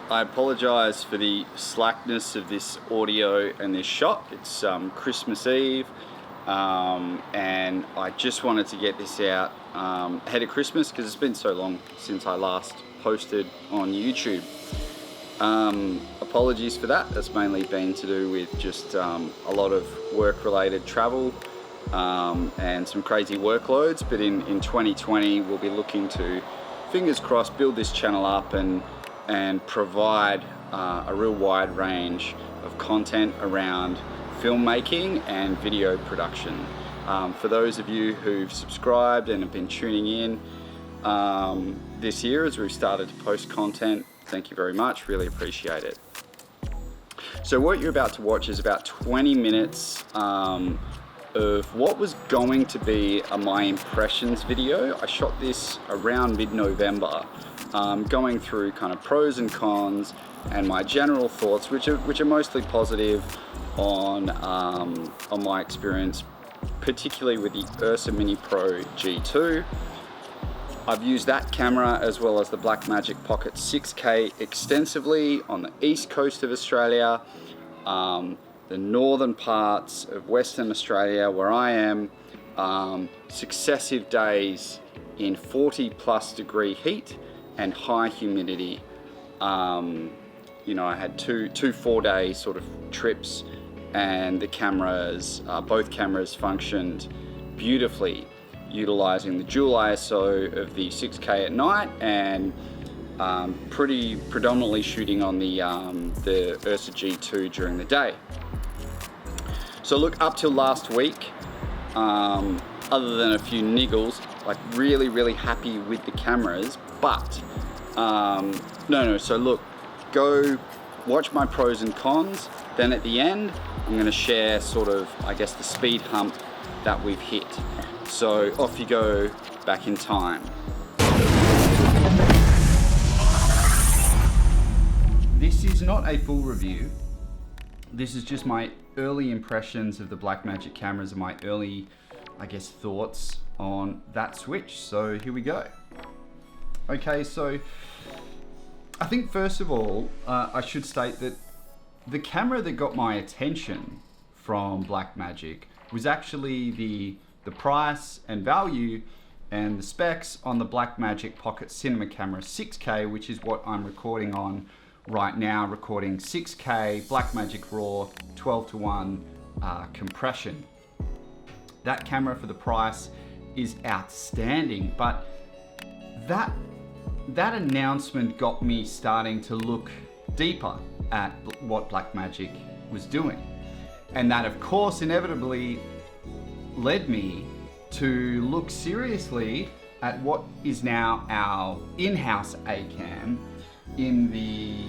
I apologise for the slackness of this audio and this shot. It's Christmas Eve, and I just wanted to get this out ahead of Christmas because it's been so long since I last posted on YouTube. Apologies for that. That's mainly been to do with just a lot of work-related travel and some crazy workloads. But in 2020, we'll be looking to, fingers crossed, build this channel up and provide a real wide range of content around filmmaking and video production. For those of you who've subscribed and have been tuning in this year as we've started to post content, thank you very much, really appreciate it. So what you're about to watch is about 20 minutes of what was going to be a my impressions video. I shot this around mid-November, going through kind of pros and cons and my general thoughts, which are mostly positive on my experience, particularly with the Ursa Mini Pro G2. I've used that camera as well as the Blackmagic Pocket 6K extensively on the east coast of Australia, the northern parts of Western Australia where I am, successive days in 40+ degree heat and high humidity. You know, I had two 4-day sort of trips, and the cameras, both cameras functioned beautifully, utilizing the dual ISO of the 6K at night and pretty predominantly shooting on the Ursa G2 during the day. So look, up till last week, other than a few niggles, like really happy with the cameras, but so look, go watch my pros and cons, then at the end I'm going to share sort of, I guess, the speed hump that we've hit. So off you go back in time. This is not a full review. This is just my early impressions of the Blackmagic cameras and my early, I guess, thoughts on that switch. So here we go. Okay, so I think first of all, I should state that the camera that got my attention from Blackmagic was actually the price and value and the specs on the Blackmagic Pocket Cinema Camera 6K, which is what I'm recording on right now, recording 6K Blackmagic RAW 12:1 compression. That camera for the price is outstanding, but that announcement got me starting to look deeper at what Blackmagic was doing. And that, of course, inevitably led me to look seriously at what is now our in-house A-cam in the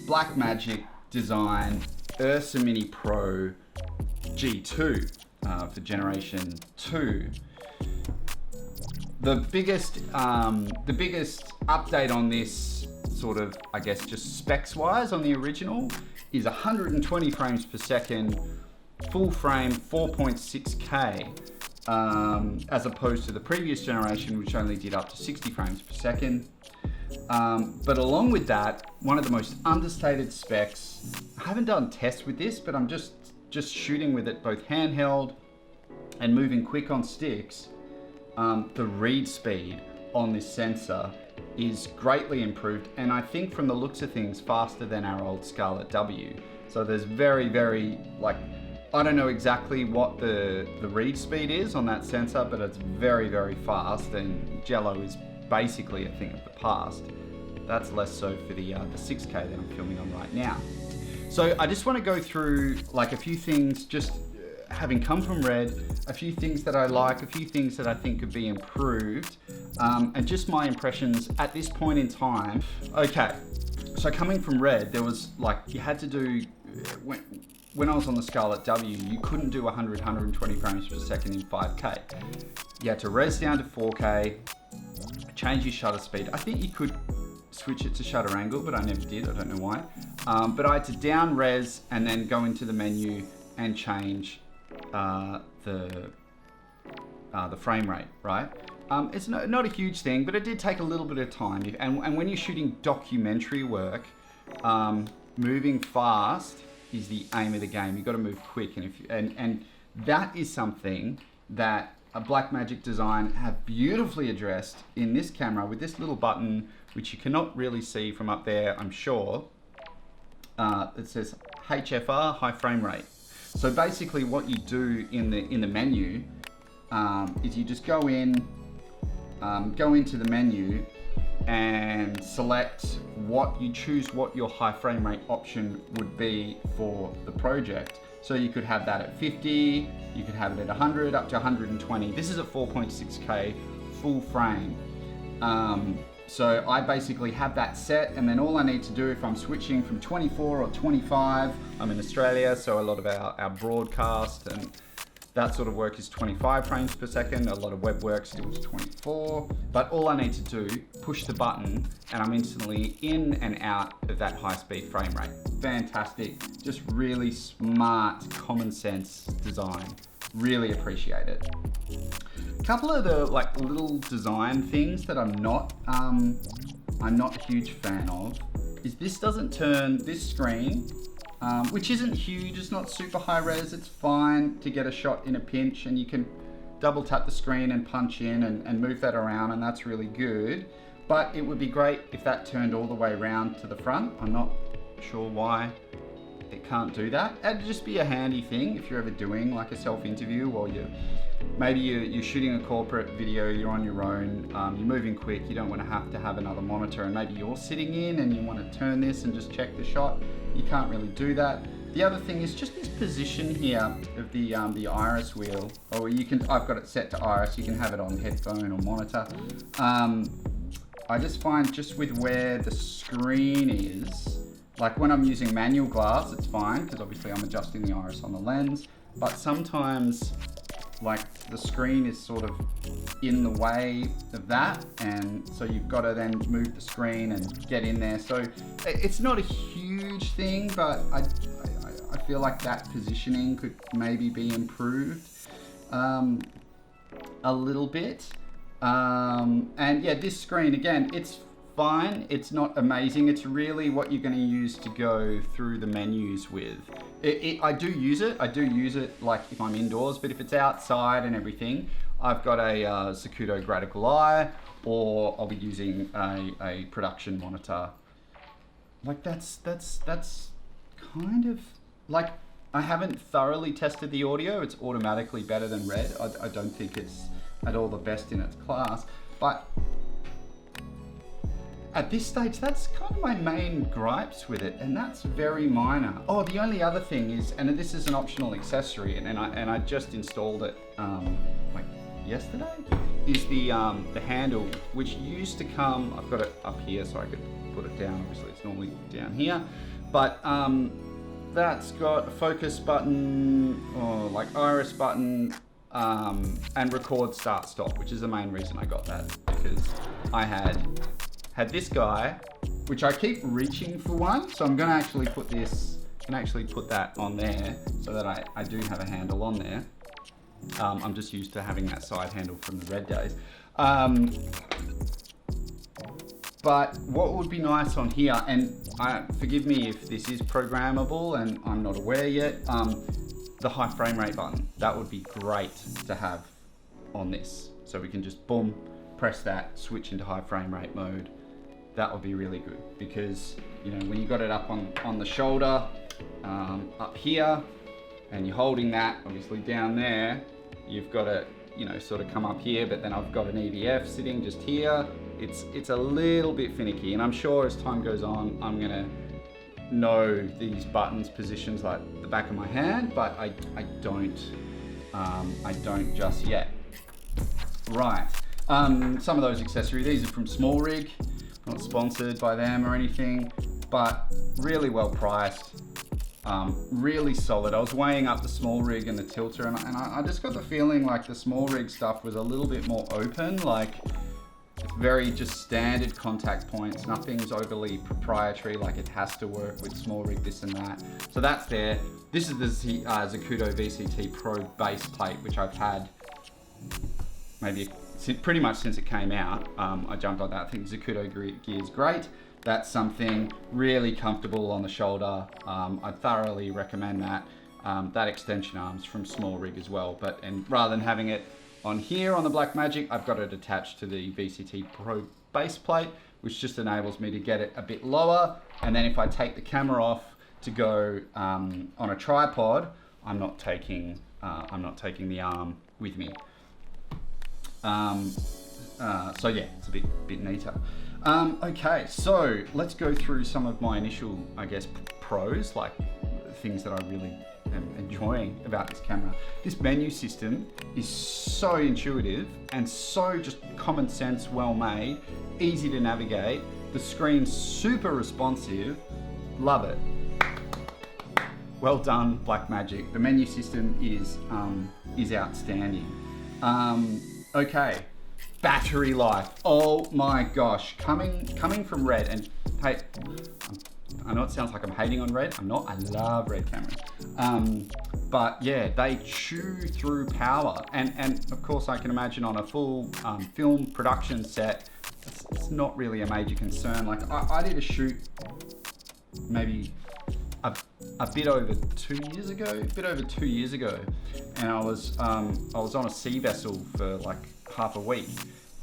Blackmagic Design Ursa Mini Pro G2 for Generation 2. The biggest update on this sort of, I guess, just specs wise on the original is 120 frames per second, full frame 4.6K, as opposed to the previous generation, which only did up to 60 frames per second. But along with that, one of the most understated specs, I haven't done tests with this, but I'm just shooting with it both handheld and moving quick on sticks. The read speed on this sensor is greatly improved, and I think from the looks of things faster than our old Scarlett W. So there's very, like, I don't know exactly what the read speed is on that sensor, but it's very fast, and Jello is basically a thing of the past. That's less so for the 6K that I'm filming on right now. So I just want to go through like a few things, just having come from Red, a few things that I like, a few things that I think could be improved, and just my impressions at this point in time. Okay, so coming from Red, there was like, you had to do, when I was on the Scarlett W, you couldn't do 120 frames per second in 5K. You had to res down to 4K, change your shutter speed. I think you could switch it to shutter angle, but I never did, I don't know why. But I had to down res and then go into the menu and change the frame rate, right? It's not a huge thing, but it did take a little bit of time. And when you're shooting documentary work, moving fast is the aim of the game. You've got to move quick, and that is something that Blackmagic Design have beautifully addressed in this camera with this little button, which you cannot really see from up there, I'm sure. It says HFR, high frame rate. So basically, what you do in the menu is you just go into the menu and select choose what your high frame rate option would be for the project. So you could have that at 50, you could have it at 100, up to 120. This is at 4.6K full frame. So I basically have that set, and then all I need to do if I'm switching from 24 or 25, I'm in Australia, so a lot of our broadcast and that sort of work is 25 frames per second. A lot of web work still is 24. But all I need to do, push the button, and I'm instantly in and out of that high-speed frame rate. Fantastic. Just really smart, common sense design. Really appreciate it. A couple of the little design things that I'm not a huge fan of is this doesn't turn this screen. Which isn't huge, it's not super high res, it's fine to get a shot in a pinch, and you can double tap the screen and punch in and move that around, and that's really good. But it would be great if that turned all the way around to the front. I'm not sure why it can't do that. It'd just be a handy thing if you're ever doing like a self-interview, or maybe you're shooting a corporate video, you're on your own, you're moving quick, you don't want to have another monitor, and maybe you're sitting in and you want to turn this and just check the shot. You can't really do that. The other thing is just this position here of the iris wheel, or I've got it set to iris, you can have it on headphone or monitor. I just find just with where the screen is, like when I'm using manual glass, it's fine, because obviously I'm adjusting the iris on the lens, but sometimes like the screen is sort of in the way of that, and so you've got to then move the screen and get in there. So it's not a huge thing, but I feel like that positioning could maybe be improved a little bit. And yeah, this screen again, it's fine, it's not amazing. It's really what you're going to use to go through the menus with. I do use it like if I'm indoors, but if it's outside and everything, I've got a Zacuto Gradical Eye, or I'll be using a production monitor. Like that's kind of like, I haven't thoroughly tested the audio. It's automatically better than Red. I don't think it's at all the best in its class, but at this stage, that's kind of my main gripes with it, and that's very minor. Oh, the only other thing is, and this is an optional accessory, and I just installed it like yesterday, is the handle, which used to come. I've got it up here so I could put it down. Obviously, it's normally down here, but that's got a focus button, or like iris button, and record, start, stop, which is the main reason I got that, because I had this guy, which I keep reaching for one, so I'm gonna actually put that on there so that I do have a handle on there. I'm just used to having that side handle from the Red days. But what would be nice on here, and forgive me if this is programmable and I'm not aware yet, the high frame rate button, that would be great to have on this. So we can just boom, press that, switch into high frame rate mode. That would be really good, because when you got it up on the shoulder, up here, and you're holding that obviously down there, you've got to sort of come up here, but then I've got an EVF sitting just here. It's a little bit finicky, and I'm sure as time goes on I'm gonna know these buttons positions like the back of my hand, but I don't just yet. Right, some of those accessories, these are from Small Rig, not sponsored by them or anything, but really well priced, really solid. I was weighing up the Small Rig and the Tilter, and I just got the feeling like the Small Rig stuff was a little bit more open, like it's very just standard contact points, nothing's overly proprietary, like it has to work with Small Rig, this and that. So that's there. This is the Zacuto VCT Pro base plate, which I've had maybe pretty much since it came out, I jumped on that. I think Zacuto gear is great. That's something really comfortable on the shoulder. I thoroughly recommend that. That extension arm's from Small Rig as well, and rather than having it on here on the Blackmagic, I've got it attached to the VCT Pro base plate, which just enables me to get it a bit lower. And then if I take the camera off to go on a tripod, I'm not taking the arm with me. So yeah, it's a bit neater. Okay, so let's go through some of my initial, I guess, pros, like things that I really am enjoying about this camera. This menu system is so intuitive and so just common sense, well made, easy to navigate. The screen's super responsive. Love it. Well done, Blackmagic. The menu system is outstanding. Okay, battery life. Oh my gosh, coming from Red, and hey, I know it sounds like I'm hating on Red. I'm not. I love Red cameras. But yeah, they chew through power, and of course I can imagine on a full film production set, it's not really a major concern. Like I did a shoot maybe a bit over 2 years ago, and I was on a sea vessel for like half a week,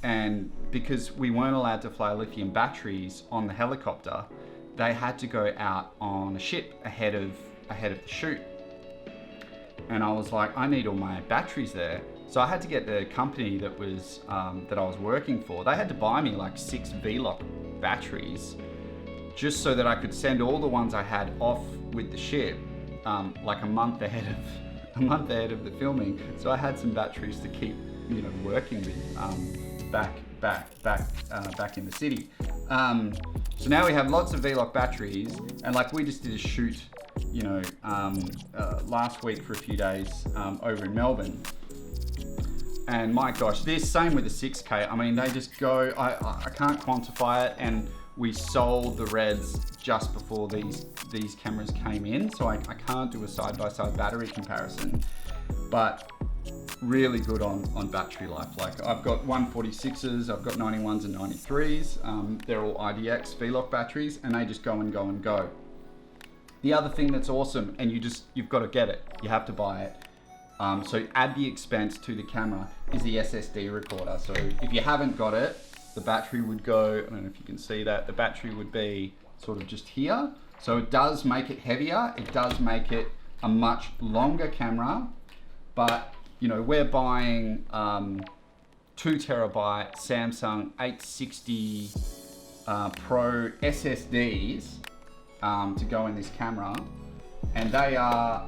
and because we weren't allowed to fly lithium batteries on the helicopter, they had to go out on a ship ahead of the shoot. And I was like, I need all my batteries there. So I had to get the company that I was working for, they had to buy me like 6 V-Lock batteries just so that I could send all the ones I had off with the ship like a month ahead of the filming. So I had some batteries to keep, working with back in the city. So now we have lots of V-Lock batteries, and like we just did a shoot, last week for a few days over in Melbourne. And my gosh, same with the 6K. I mean, they just go, I can't quantify it, and we sold the Reds just before these cameras came in, so I can't do a side-by-side battery comparison, but really good on battery life. Like I've got 146s, I've got 91s and 93s. They're all IDX V-Lock batteries, and they just go and go and go. The other thing that's awesome, and you've got to get it, you have to buy it. So add the expense to the camera is the SSD recorder. So if you haven't got it, the battery would go, I don't know if you can see that, the battery would be sort of just here. So it does make it heavier, it does make it a much longer camera, but we're buying 2 terabyte Samsung 860 Pro SSDs to go in this camera, and they are,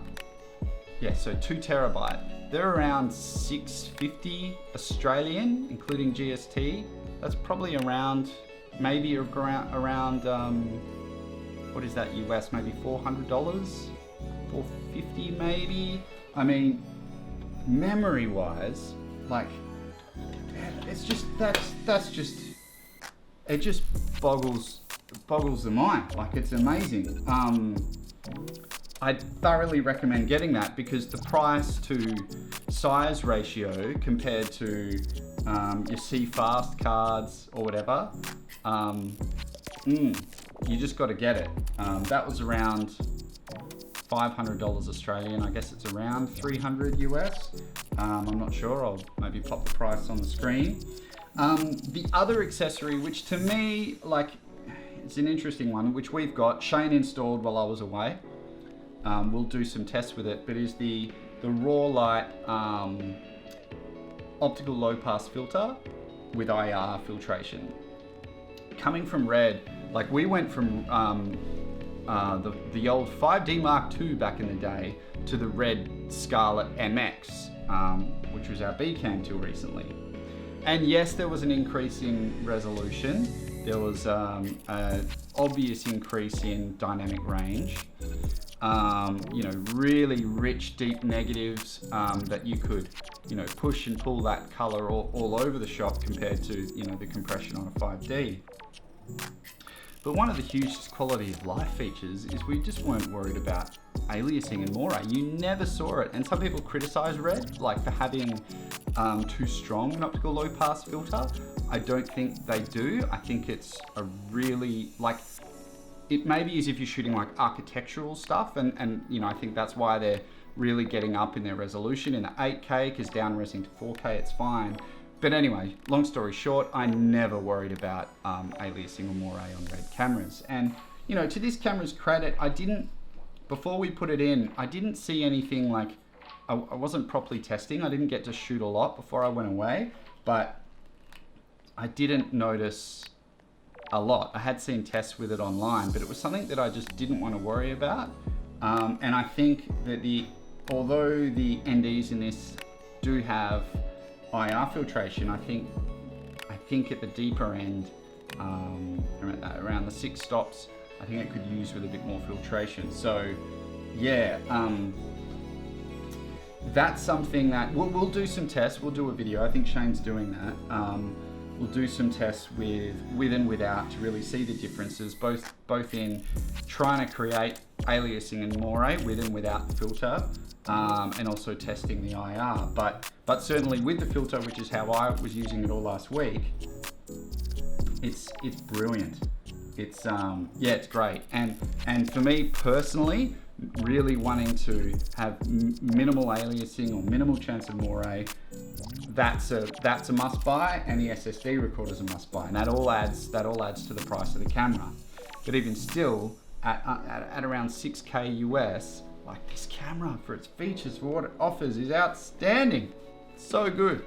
so 2 terabyte. They're around 650 Australian, including GST. That's probably around, maybe around what is that US? Maybe $400, $450 maybe. I mean, memory-wise, like, it's just it just boggles the mind. Like, it's amazing. I thoroughly recommend getting that because the price to size ratio compared to your C-Fast cards or whatever, you just got to get it. That was around $500 Australian. I guess it's around 300 US. I'm not sure. I'll maybe pop the price on the screen. The other accessory, which to me, like, it's an interesting one, which we've got, Shane installed while I was away. We'll do some tests with it, but is the raw light optical low pass filter with IR filtration. Coming from Red, like we went from the old 5D Mark II back in the day to the Red Scarlet MX, which was our B cam till recently. And yes, there was an increase in resolution. There was an obvious increase in dynamic range. Really rich, deep negatives that you could, push and pull that color all over the shot compared to, the compression on a 5D. But one of the hugest quality of life features is we just weren't worried about aliasing and moire. You never saw it. And some people criticize Red, like for having too strong an optical low pass filter. I don't think they do. I think it's a really, like, it maybe is if you're shooting like architectural stuff, and you know, I think that's why they're really getting up in their resolution in the 8K, because down resing to 4K, it's fine. But anyway, long story short, I never worried about aliasing or moire on Red cameras. And you know, to this camera's credit, before we put it in, I didn't see anything like, I wasn't properly testing. I didn't get to shoot a lot before I went away, but I didn't notice a lot. I had seen tests with it online, but it was something that I just didn't want to worry about. And I think that although the NDs in this do have IR filtration, I think at the deeper end, around the 6 stops, I think it could use with a bit more filtration. So yeah, that's something that we'll do some tests. We'll do a video. I think Shane's doing that. We'll do some tests with and without to really see the differences, both in trying to create aliasing and moire with and without the filter, and also testing the IR. But certainly with the filter, which is how I was using it all last week, it's brilliant. It's yeah, it's great. And for me personally, really wanting to have minimal aliasing or minimal chance of moire, that's a must buy, and the SSD recorder is a must buy, and that all adds to the price of the camera. But even still, at around 6K US, like, this camera for its features, for what it offers, is outstanding. So good.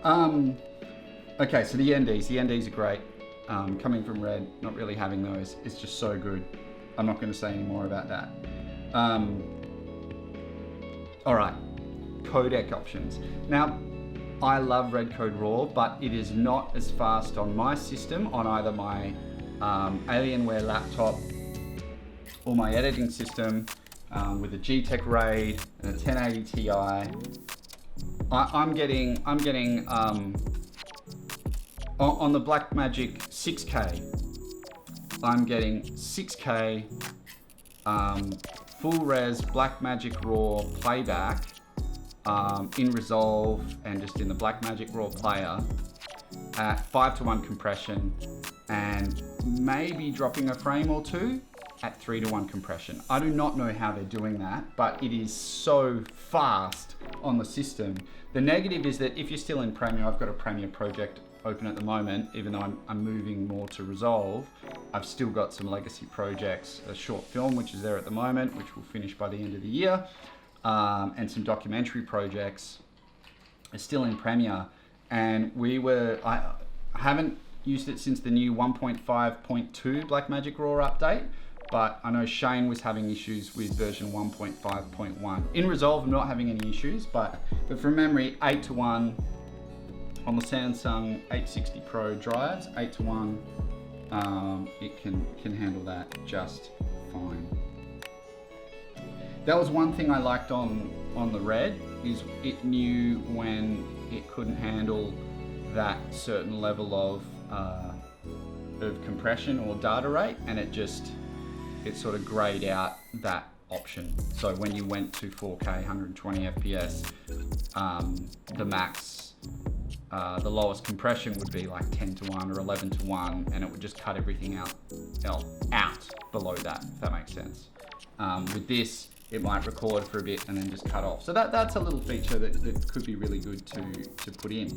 Okay, so the NDs are great. Coming from Red, not really having those, it's just so good. I'm not going to say any more about that. All right, codec options. Now, I love Red Code Raw, but it is not as fast on my system, on either my Alienware laptop or my editing system with a G-Tech RAID and a 1080 Ti. I'm getting on the Blackmagic 6K, I'm getting 6K full res Blackmagic Raw playback in Resolve and just in the Blackmagic Raw player at 5:1 compression, and maybe dropping a frame or two at 3:1 compression. I do not know how they're doing that, but it is so fast on the system. The negative is that if you're still in Premiere, I've got a Premiere project open at the moment, even though I'm moving more to Resolve. I've still got some legacy projects, a short film which is there at the moment, which will finish by the end of the year, and some documentary projects are still in Premiere. And I haven't used it since the new 1.5.2 Blackmagic Raw update, but I know Shane was having issues with version 1.5.1. In Resolve, I'm not having any issues, but from memory, 8:1 on the Samsung 860 Pro drives, 8:1, it can handle that just fine. That was one thing I liked on the Red, is it knew when it couldn't handle that certain level of compression or data rate, and it sort of grayed out that option. So when you went to 4K 120 FPS, the max, the lowest compression would be like 10:1 or 11:1, and it would just cut everything out below that, if that makes sense. With this, it might record for a bit and then just cut off. So that's a little feature that could be really good to put in.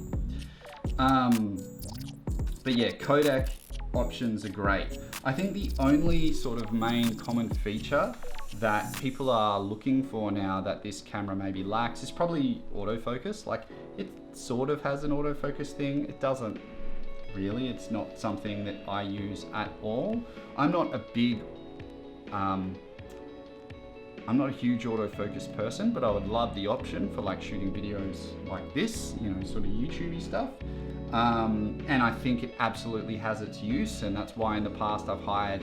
But yeah, codec options are great. I think the only sort of main common feature that people are looking for now that this camera maybe lacks is probably autofocus. Like, it sort of has an autofocus thing. It doesn't really. It's not something that I use at all. I'm not a huge autofocus person, but I would love the option for like shooting videos like this, you know, sort of YouTube-y stuff. And I think it absolutely has its use, and that's why in the past I've hired,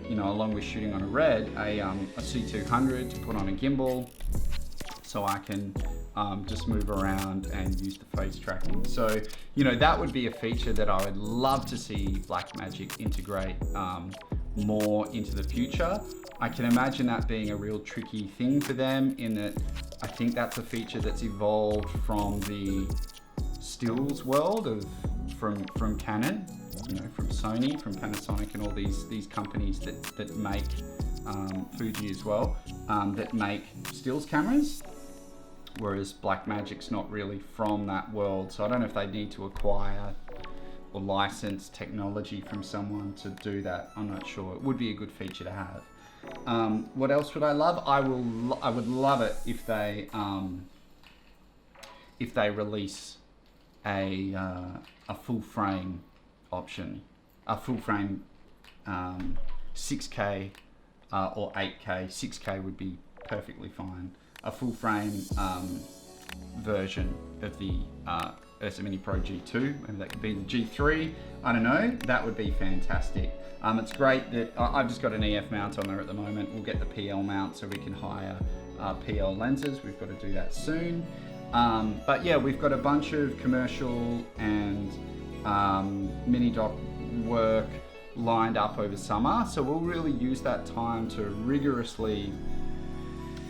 you know, along with shooting on a Red, a C200 to put on a gimbal, so I can just move around and use the face tracking. So, you know, that would be a feature that I would love to see Blackmagic integrate more into the future. I can imagine that being a real tricky thing for them, in that I think that's a feature that's evolved from the stills world from Canon, from Sony, from Panasonic, and all these companies that make Fuji as well, that make stills cameras. Whereas Blackmagic's not really from that world, so I don't know if they need to acquire or license technology from someone to do that. I'm not sure. It would be a good feature to have. What else would I love? I would love it if they release a full frame option, a full frame 6K or 8K. 6K would be perfectly fine. A full frame version of the Ursa Mini Pro G2, maybe that could be the G3, I don't know, that would be fantastic. It's great that I've just got an EF mount on there at the moment. We'll get the PL mount so we can hire PL lenses. We've got to do that soon. But yeah, we've got a bunch of commercial and mini doc work lined up over summer, so we'll really use that time to rigorously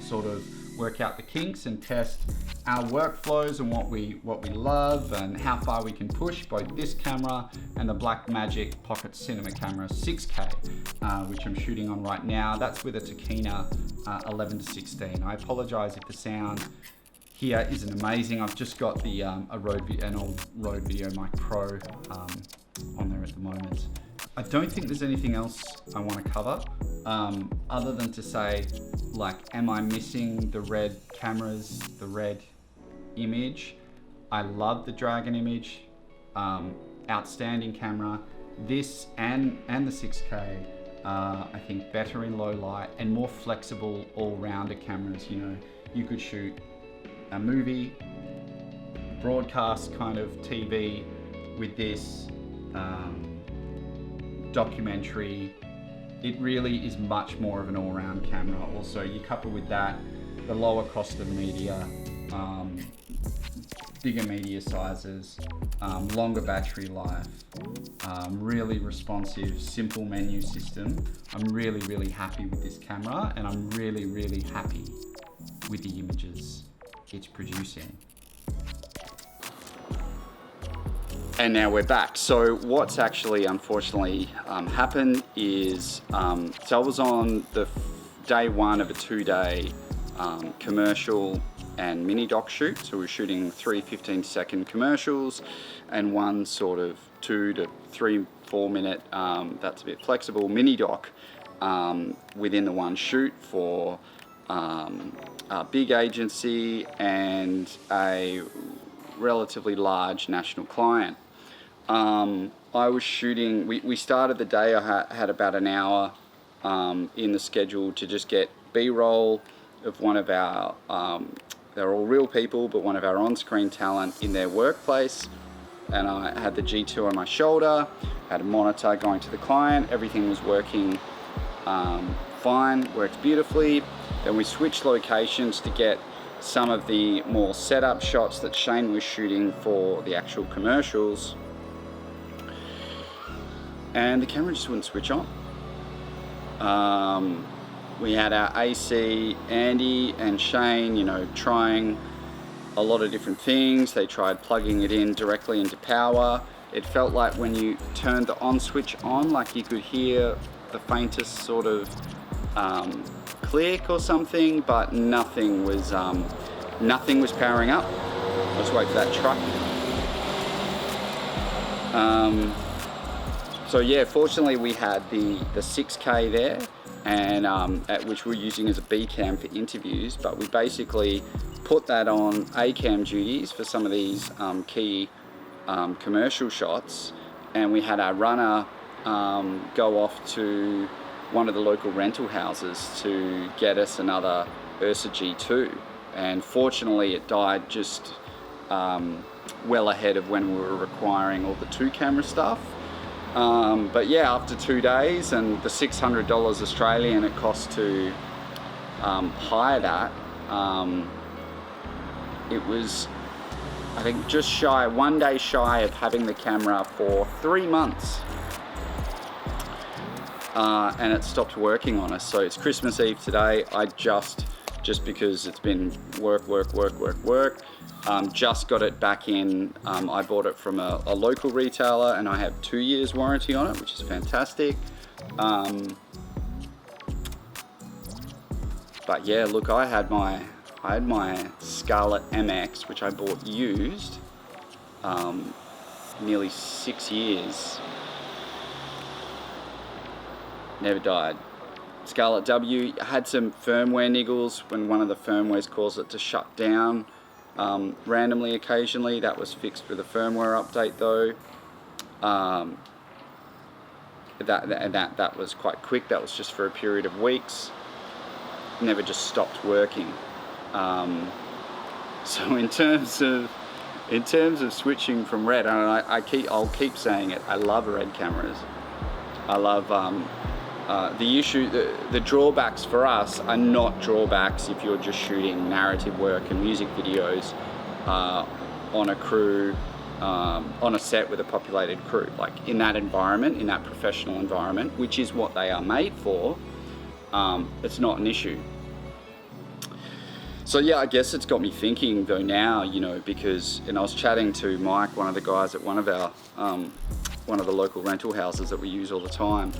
sort of work out the kinks and test our workflows and what we love and how far we can push both this camera and the Blackmagic Pocket Cinema Camera 6K, which I'm shooting on right now. That's with a Takina 11-16. I apologize if the sound here isn't amazing. I've just got the an old Rode Video Mic Pro on there at the moment. I don't think there's anything else I want to cover, other than to say, like, am I missing the red cameras, the red image? I love the Dragon image, outstanding camera. This and the 6K, I think better in low light and more flexible all-rounder cameras. You could shoot a movie, broadcast kind of TV with this, documentary. It really is much more of an all-round camera. Also, you couple with that the lower cost of media, bigger media sizes, longer battery life, really responsive, simple menu system. I'm really happy with this camera, and I'm really happy with the images it's producing. And now we're back. So what's actually unfortunately happened is, so I was on the day one of a 2-day commercial and mini doc shoot. So we're shooting 3 15-second commercials and one sort of 2 to 3, 4 minute, that's a bit flexible, mini doc within the one shoot for a big agency and a relatively large national client. I was shooting, we started the day, I had about an hour in the schedule to just get B-roll of one of our, they're all real people, but one of our on-screen talent in their workplace. And I had the G2 on my shoulder, had a monitor going to the client, everything was working fine, worked beautifully. Then we switched locations to get some of the more setup shots that Shane was shooting for the actual commercials. And the camera just wouldn't switch on. We had our AC, Andy and Shane, trying a lot of different things. They tried plugging it in directly into power. It felt like when you turned the on switch on, like you could hear the faintest sort of click or something, but nothing was powering up. Let's wait for that truck. So yeah, fortunately we had the 6K there, and which we're using as a B cam for interviews, but we basically put that on A cam duties for some of these key commercial shots, and we had our runner go off to one of the local rental houses to get us another Ursa G2, and fortunately it died just well ahead of when we were requiring all the 2 camera stuff. But yeah, after 2 days and the $600 Australian it cost to hire that, it was, I think, just shy, 1 day shy of having the camera for 3 months. and it stopped working on us. So it's Christmas Eve today. I just because it's been work, just got it back in. I bought it from a local retailer, and I have 2 years warranty on it, which is fantastic. But yeah, look, I had my Scarlett MX, which I bought used, nearly 6 years. Never died. Scarlett W had some firmware niggles when one of the firmwares caused it to shut down randomly occasionally. That was fixed with a firmware update though. That was quite quick. That was just for a period of weeks. Never just stopped working. So in terms of switching from red, and I'll keep saying it, I love red cameras. I love the drawbacks for us are not drawbacks if you're just shooting narrative work and music videos on a crew, on a set with a populated crew. Like in that environment, in that professional environment, which is what they are made for, it's not an issue. So yeah, I guess it's got me thinking though now, you know, because, and I was chatting to Mike, one of the guys at one of the local rental houses that we use all the time.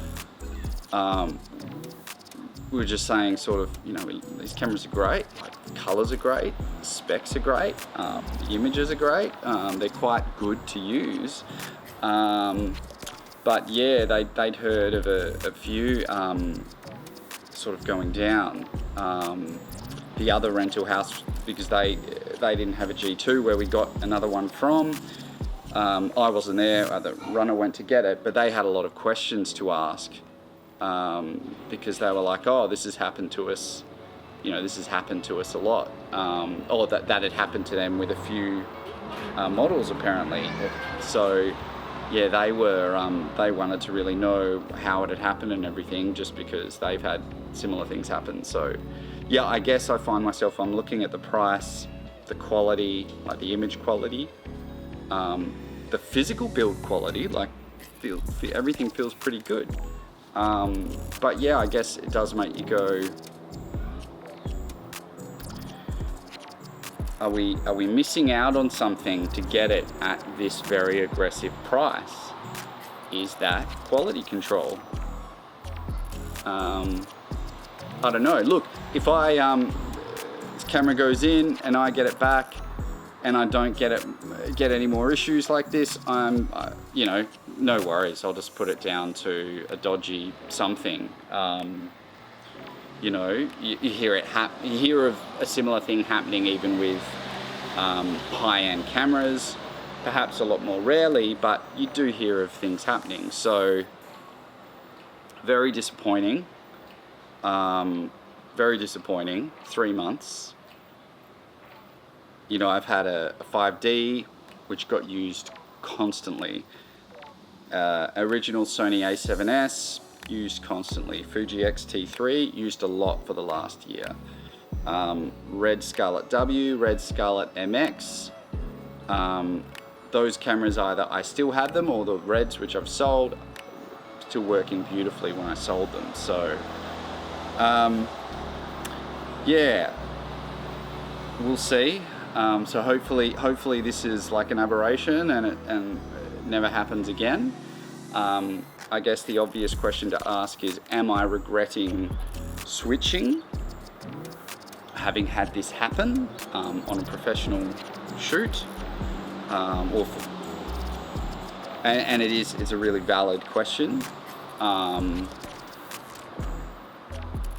We were just saying sort of, you know, these cameras are great, like the colors are great, the specs are great, the images are great, they're quite good to use. But yeah, they'd heard of a few sort of going down. The other rental house, because they didn't have a G2 where we got another one from. I wasn't there, the runner went to get it, but they had a lot of questions to ask. Because they were like, oh, this has happened to us, you know, this has happened to us a lot. Or that had happened to them with a few models apparently. So yeah, they wanted to really know how it had happened and everything, just because they've had similar things happen. So yeah, I guess I find myself, I'm looking at the price, the quality, like the image quality, the physical build quality, like everything feels pretty good. But yeah, I guess it does make you go, are we missing out on something to get it at this very aggressive price? Is that quality control? I don't know. Look, if this camera goes in and I get it back and I don't get any more issues like this, you know, no worries. I'll just put it down to a dodgy something. You know, you hear of a similar thing happening even with high-end cameras, perhaps a lot more rarely, but you do hear of things happening. So very disappointing. Very disappointing. 3 months. You know, I've had a 5D which got used constantly. Original Sony A7S used constantly. Fuji X-T3 used a lot for the last year. Red Scarlett W, Red Scarlett MX. Those cameras, either I still have them, or the Reds which I've sold, still working beautifully when I sold them. So yeah, we'll see. So hopefully this is like an aberration and it never happens again. I guess the obvious question to ask is, am I regretting switching, having had this happen on a professional shoot? And it's a really valid question.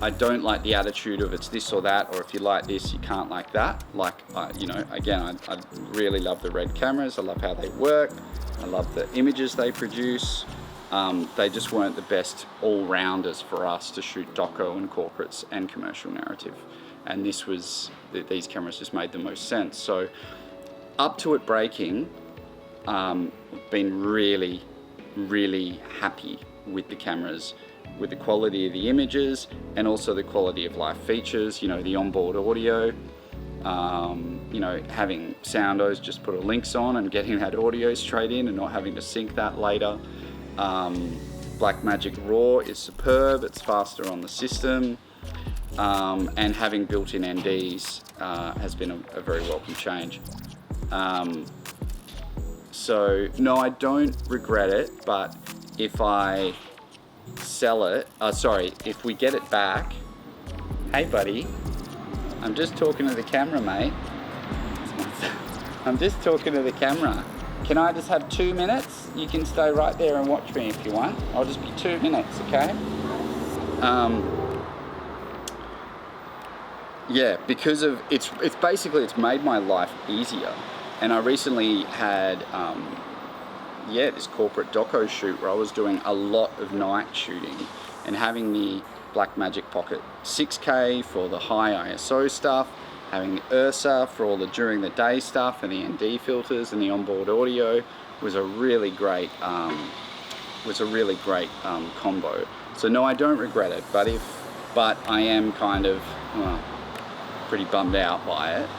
I don't like the attitude of it's this or that, or if you like this, you can't like that. Like, you know, again, I really love the Red cameras. I love how they work. I love the images they produce. They just weren't the best all-rounders for us to shoot doco and corporates and commercial narrative. And these cameras just made the most sense. So up to it breaking, been really, really happy with the cameras, with the quality of the images and also the quality of live features, you know, the onboard audio, you know, having Soundos, just put a links on and getting that audio straight in and not having to sync that later. Blackmagic Raw is superb. It's faster on the system, and having built-in NDs has been a very welcome change. So no, I don't regret it, but if I sell it, if we get it back, hey buddy, I'm just talking to the camera, mate. I'm just talking to the camera. Can I just have 2 minutes? You can stay right there and watch me if you want. I'll just be 2 minutes, okay? Yeah, because of it's basically made my life easier. And I recently had this corporate doco shoot where I was doing a lot of night shooting, and having the Blackmagic Pocket 6K for the high ISO stuff, having the Ursa for all the during the day stuff, and the ND filters and the onboard audio was a really great combo. So no, I don't regret it, but I am kind of pretty bummed out by it.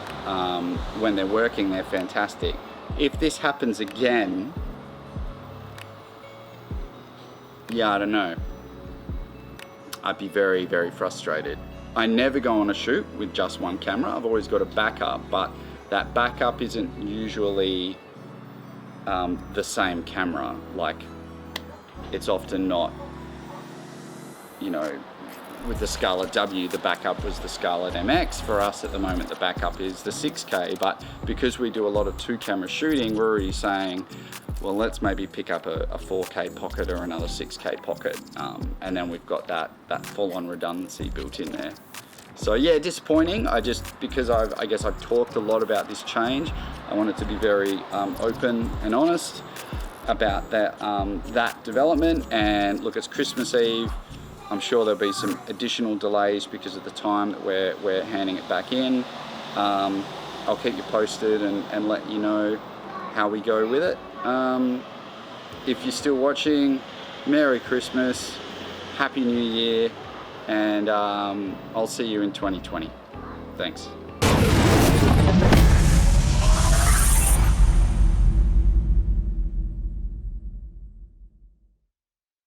When they're working, they're fantastic. If this happens again, yeah, I don't know. I'd be very, very frustrated. I never go on a shoot with just one camera. I've always got a backup, but that backup isn't usually the same camera. Like, it's often not, you know, with the Scarlett W, the backup was the Scarlett MX. For us at the moment, the backup is the 6K, but because we do a lot of 2-camera shooting, we're already saying, well, let's maybe pick up a 4K pocket or another 6K pocket, and then we've got that full-on redundancy built in there. So yeah, disappointing. Because I guess I've talked a lot about this change, I wanted to be very open and honest about that development. And look, it's Christmas Eve. I'm sure there'll be some additional delays because of the time that we're handing it back in. I'll keep you posted and let you know how we go with it. If you're still watching, Merry Christmas, Happy New Year, and I'll see you in 2020. Thanks.